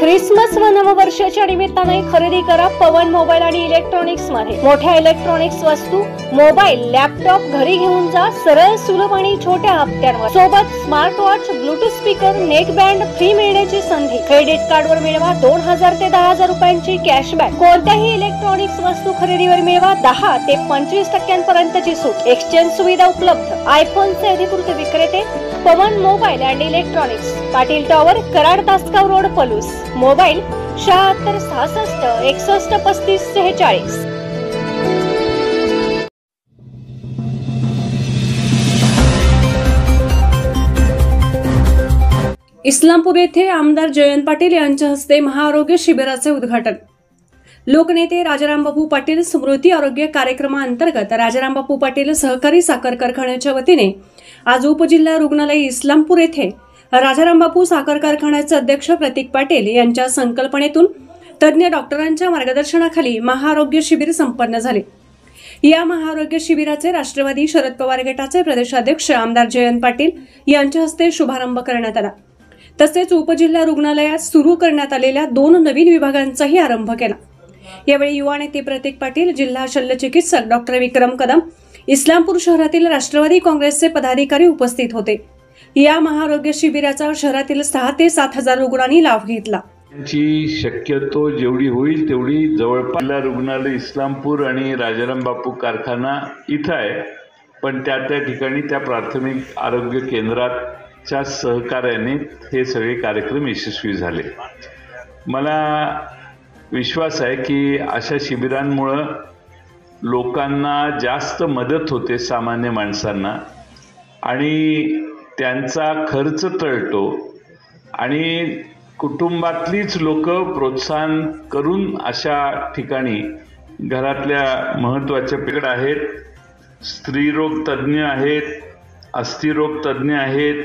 Christmas व नववर्षाच्या निमित्ताने खरेदी करा पवन मोबाईल आणि इलेक्ट्रॉनिक्स मध्ये। मोठ्या इलेक्ट्रॉनिक्स वस्तू, मोबाईल, लॅपटॉप घरी घेऊन जा सरळ, सुलभ आणि छोट्या हप्त्यांवर। सोबत smart watch, Bluetooth speaker, neck band free मिळण्याची संधी। क्रेडिट कार्डवर मिळवा 2000 ते 10000 रुपयांची कॅशबॅक। कोणत्याही इलेक्ट्रॉनिक्स वस्तू खरेदीवर मिळवा 10 ते 25% पर्यंतची सूट। एक्सचेंज सुविधा उपलब्ध। आयफोनचे अधिकृत विक्रेते Pawan mobile and electronics, Patil tower, Karad, Tasgaon road, Palus. Mobile 76 66 61 35 46। Islampur येथे आमदार जयंत पाटील यांच्या हस्ते महाआरोग्य शिबिराचे उद्घाटन। लोकनेते राजारामबापू पाटील स्मृती आरोग्य कार्यक्रमाअंतर्गत राजारामबापू पाटील सहकारी साखर कारखान्याच्या वतीने आज उपजिल्हा रुग्णालय इस्लामपूर येथे राजारामबापू साखर कारखान्याचे अध्यक्ष प्रतीक पाटील यांच्या संकल्पनेतून तज्ञ डॉक्टरांच्या मार्गदर्शनाखाली महाआरोग्य शिबिर संपन्न झाले। या महाआरोग्य शिबिराचे राष्ट्रवादी शरद पवार गटाचे प्रदेशाध्यक्ष आमदार जयंत पाटील यांच्या हस्ते शुभारंभ करण्यात आला। तसेच उपजिल्हा रुग्णालयात सुरू करण्यात आलेल्या 2 नवीन विभागांचाही आरंभ केला। यावेळी युवा नेते प्रतीक पाटील, जिल्हा शल्यचिकित्सक डॉक्टर विक्रम कदम, इस्लामपूर शहरातील राष्ट्रवादी काँग्रेसचे पदाधिकारी उपस्थित होते। या महाआरोग्य शिबिराचा शहरातील 6 ते 7 हजार रुग्णांनी लाभ घेतला। शक्यतो जेवढी होईल तेवढी जवळपास रुग्णालय इस्लामपूर आणि राजारामबापू कारखाना इथं आहे, पण त्या ठिकाणी त्या प्राथमिक आरोग्य केंद्राच्या सहकार्याने हे सगळे कार्यक्रम यशस्वी झाले। मला विश्वास आहे की अशा शिबिरांमुळे लोकांना जास्त मदत होते, सामान्य माणसांना, आणि त्यांचा खर्च टळतो आणि कुटुंबातलीच लोक प्रोत्साहन करून अशा ठिकाणी घरातल्या महत्त्वाच्या पिढ आहेत, स्त्रीरोग तज्ज्ञ आहेत, अस्थिरोग तज्ज्ञ आहेत,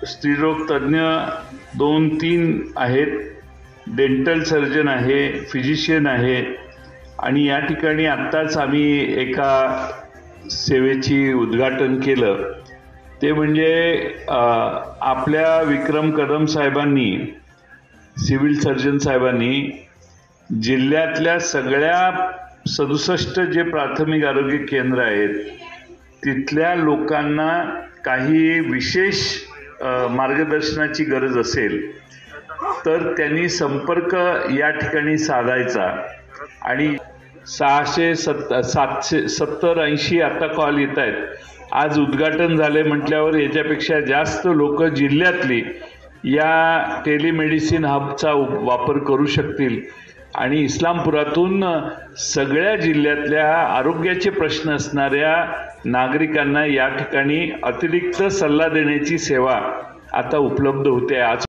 स्त्रीरोग तज्ज्ञ 2-3 आहेत, डेंटल सर्जन आहे, फिजिशियन आहे, आणि या ठिकाणी आत्ताच आम्ही एका सेवेची उद्घाटन केलं। ते म्हणजे आपल्या विक्रम कदम साहेबांनी, सिव्हिल सर्जन साहेबांनी जिल्ह्यातल्या सगळ्या 67 जे प्राथमिक आरोग्य केंद्र आहेत तिथल्या लोकांना काही विशेष मार्गदर्शनाची गरज असेल तर त्यांनी संपर्क या ठिकाणी साधायचा, आणि 670-80 आता कॉल येत आहेत। आज उद्घाटन झाले म्हटल्यावर याच्यापेक्षा जास्त लोक जिल्ह्यातली या टेलिमेडिसिन हबचा वापर करू शकतील, आणि इस्लामपुरातून सगळ्या जिल्ह्यातल्या आरोग्याचे प्रश्न असणाऱ्या नागरिकांना या ठिकाणी अतिरिक्त सल्ला देण्याची सेवा आता उपलब्ध होते। आज